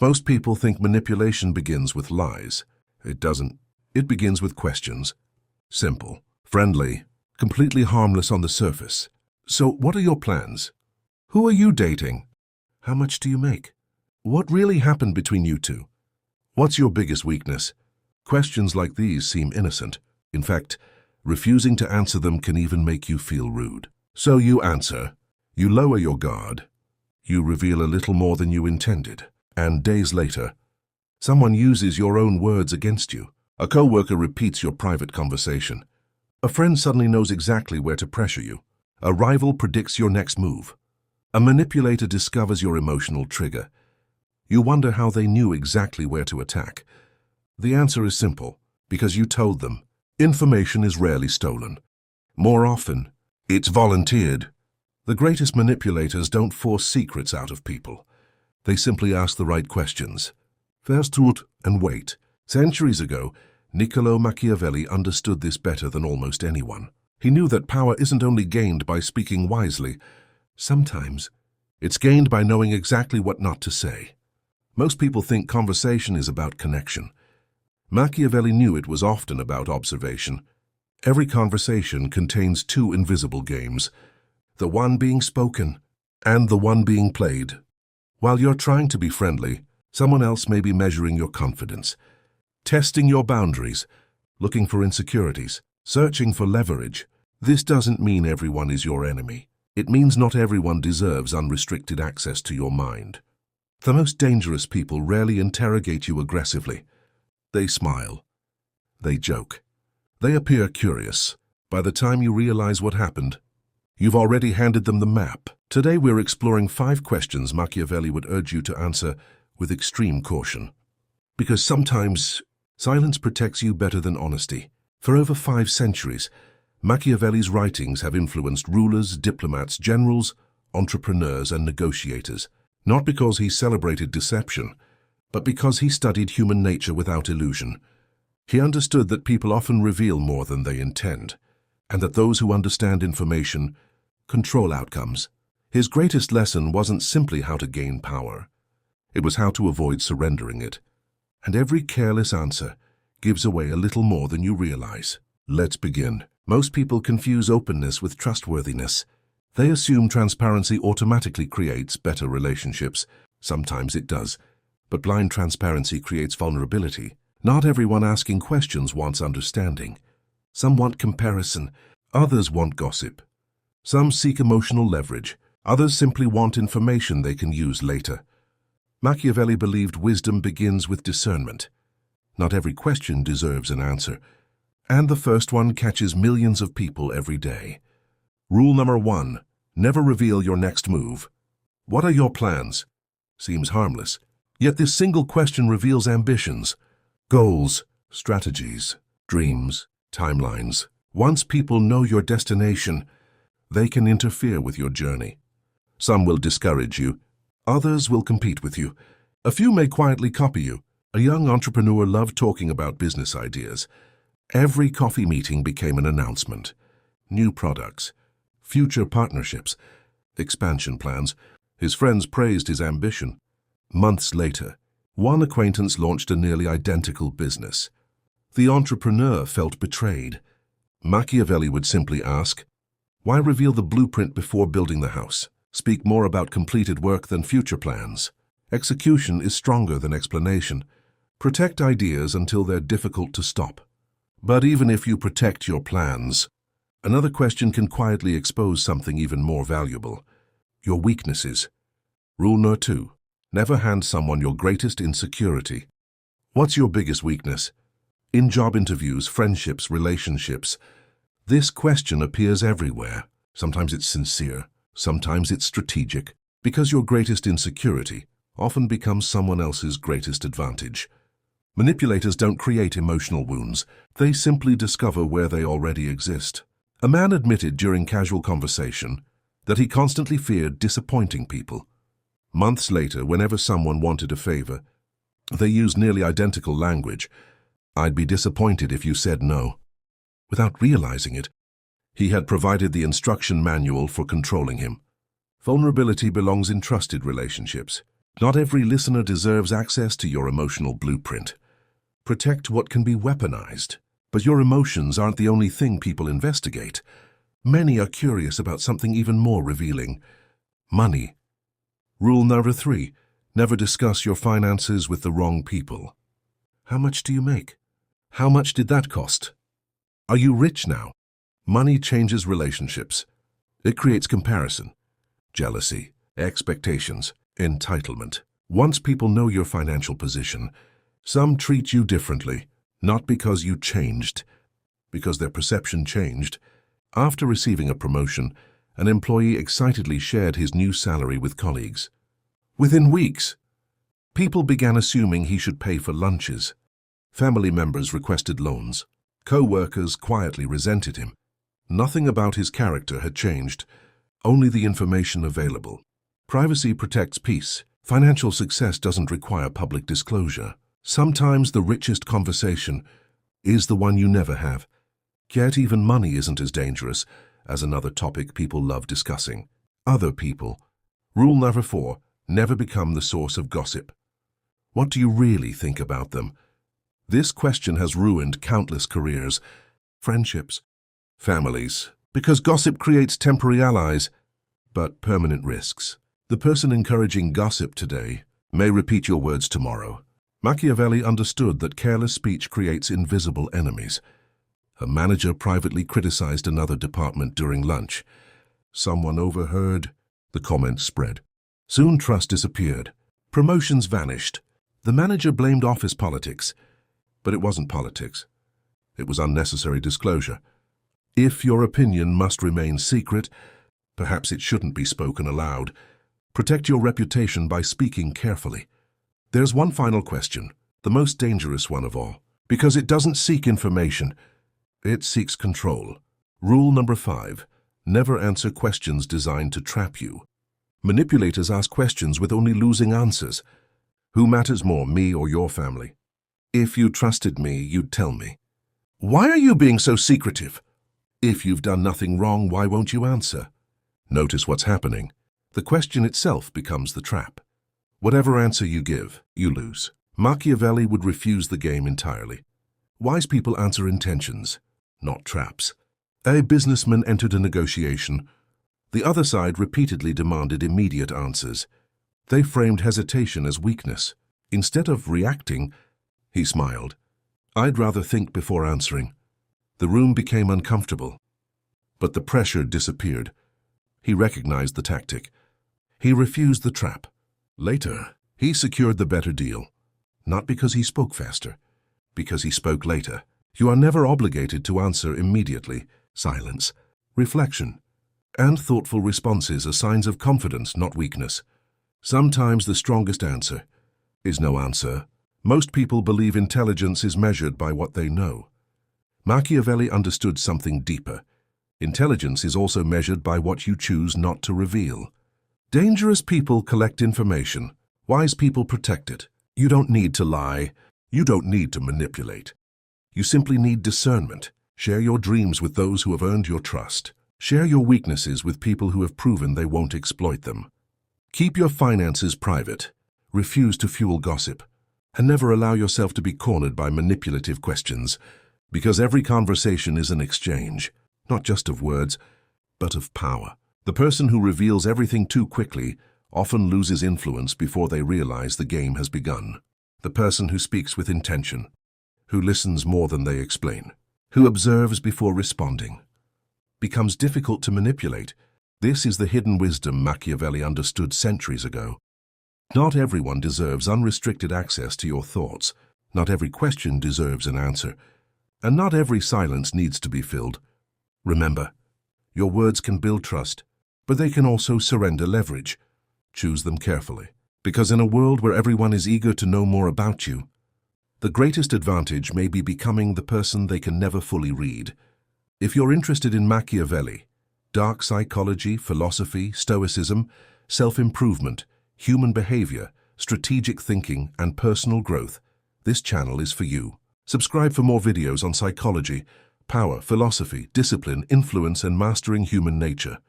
Most people think manipulation begins with lies. It doesn't. It begins with questions. Simple, friendly, completely harmless on the surface. So what are your plans? Who are you dating? How much do you make? What really happened between you two? What's your biggest weakness? Questions like these seem innocent. In fact, refusing to answer them can even make you feel rude. So you answer. You lower your guard. You reveal a little more than you intended. And days later, someone uses your own words against you. A coworker repeats your private conversation. A friend suddenly knows exactly where to pressure you. A rival predicts your next move. A manipulator discovers your emotional trigger. You wonder how they knew exactly where to attack. The answer is simple, because you told them. Information is rarely stolen. More often, it's volunteered. The greatest manipulators don't force secrets out of people. They simply ask the right questions. First truth and wait. Centuries ago, Niccolò Machiavelli understood this better than almost anyone. He knew that power isn't only gained by speaking wisely. Sometimes, it's gained by knowing exactly what not to say. Most people think conversation is about connection. Machiavelli knew it was often about observation. Every conversation contains two invisible games, the one being spoken and the one being played. While you're trying to be friendly, someone else may be measuring your confidence, testing your boundaries, looking for insecurities, searching for leverage. This doesn't mean everyone is your enemy. It means not everyone deserves unrestricted access to your mind. The most dangerous people rarely interrogate you aggressively. They smile. They joke. They appear curious. By the time you realize what happened, you've already handed them the map. Today we're exploring 5 questions Machiavelli would urge you to answer with extreme caution. Because sometimes silence protects you better than honesty. For over 5 centuries, Machiavelli's writings have influenced rulers, diplomats, generals, entrepreneurs, and negotiators. Not because he celebrated deception, but because he studied human nature without illusion. He understood that people often reveal more than they intend, and that those who understand information control outcomes. His greatest lesson wasn't simply how to gain power. It was how to avoid surrendering it. And every careless answer gives away a little more than you realize. Let's begin. Most people confuse openness with trustworthiness. They assume transparency automatically creates better relationships. Sometimes it does, but blind transparency creates vulnerability. Not everyone asking questions wants understanding. Some want comparison, others want gossip. Some seek emotional leverage, others simply want information they can use later. Machiavelli believed wisdom begins with discernment. Not every question deserves an answer, and the first one catches millions of people every day. Rule number 1, never reveal your next move. What are your plans? Seems harmless, yet this single question reveals ambitions, goals, strategies, dreams, timelines. Once people know your destination, they can interfere with your journey. Some will discourage you, others will compete with you. A few may quietly copy you. A young entrepreneur loved talking about business ideas. Every coffee meeting became an announcement. New products, future partnerships, expansion plans. His friends praised his ambition. Months later, one acquaintance launched a nearly identical business. The entrepreneur felt betrayed. Machiavelli would simply ask, why reveal the blueprint before building the house? Speak more about completed work than future plans. Execution is stronger than explanation. Protect ideas until they're difficult to stop. But even if you protect your plans, another question can quietly expose something even more valuable: your weaknesses. Rule number 2, never hand someone your greatest insecurity. What's your biggest weakness? In job interviews, friendships, relationships, this question appears everywhere. Sometimes it's sincere, sometimes it's strategic, because your greatest insecurity often becomes someone else's greatest advantage. Manipulators don't create emotional wounds. They simply discover where they already exist. A man admitted during casual conversation that he constantly feared disappointing people. Months later, whenever someone wanted a favor, they used nearly identical language. I'd be disappointed if you said no. Without realizing it, he had provided the instruction manual for controlling him. Vulnerability belongs in trusted relationships. Not every listener deserves access to your emotional blueprint. Protect what can be weaponized. But your emotions aren't the only thing people investigate. Many are curious about something even more revealing: money. Rule number 3, never discuss your finances with the wrong people. How much do you make? How much did that cost? Are you rich now? Money changes relationships. It creates comparison, jealousy, expectations, entitlement. Once people know your financial position, some treat you differently, not because you changed, because their perception changed. After receiving a promotion, an employee excitedly shared his new salary with colleagues. Within weeks, people began assuming he should pay for lunches. Family members requested loans. Co-workers quietly resented him. Nothing about his character had changed, only the information available. Privacy protects peace. Financial success doesn't require public disclosure. Sometimes the richest conversation is the one you never have. Yet even money isn't as dangerous as another topic people love discussing: other people. Rule number 4, never become the source of gossip. What do you really think about them? This question has ruined countless careers, friendships, families, because gossip creates temporary allies, but permanent risks. The person encouraging gossip today may repeat your words tomorrow. Machiavelli understood that careless speech creates invisible enemies. A manager privately criticized another department during lunch. Someone overheard. The comments spread. Soon trust disappeared. Promotions vanished. The manager blamed office politics. But it wasn't politics. It was unnecessary disclosure. If your opinion must remain secret, perhaps it shouldn't be spoken aloud. Protect your reputation by speaking carefully. There's one final question, the most dangerous one of all, because it doesn't seek information. It seeks control. Rule number 5, never answer questions designed to trap you. Manipulators ask questions with only losing answers. Who matters more, me or your family? If you trusted me, you'd tell me. Why are you being so secretive? If you've done nothing wrong, why won't you answer? Notice what's happening. The question itself becomes the trap. Whatever answer you give, you lose. Machiavelli would refuse the game entirely. Wise people answer intentions, not traps. A businessman entered a negotiation. The other side repeatedly demanded immediate answers. They framed hesitation as weakness. Instead of reacting, he smiled. I'd rather think before answering. The room became uncomfortable. But the pressure disappeared. He recognized the tactic. He refused the trap. Later, he secured the better deal. Not because he spoke faster, because he spoke later. You are never obligated to answer immediately. Silence, reflection, and thoughtful responses are signs of confidence, not weakness. Sometimes the strongest answer is no answer. Most people believe intelligence is measured by what they know. Machiavelli understood something deeper. Intelligence is also measured by what you choose not to reveal. Dangerous people collect information. Wise people protect it. You don't need to lie. You don't need to manipulate. You simply need discernment. Share your dreams with those who have earned your trust. Share your weaknesses with people who have proven they won't exploit them. Keep your finances private. Refuse to fuel gossip. And never allow yourself to be cornered by manipulative questions, because every conversation is an exchange, not just of words, but of power. The person who reveals everything too quickly often loses influence before they realize the game has begun. The person who speaks with intention, who listens more than they explain, who observes before responding, becomes difficult to manipulate. This is the hidden wisdom Machiavelli understood centuries ago. Not everyone deserves unrestricted access to your thoughts. Not every question deserves an answer. And not every silence needs to be filled. Remember, your words can build trust, but they can also surrender leverage. Choose them carefully, because in a world where everyone is eager to know more about you, the greatest advantage may be becoming the person they can never fully read. If you're interested in Machiavelli, dark psychology, philosophy, stoicism, self-improvement, human behavior, strategic thinking, and personal growth, this channel is for you. Subscribe for more videos on psychology, power, philosophy, discipline, influence, and mastering human nature.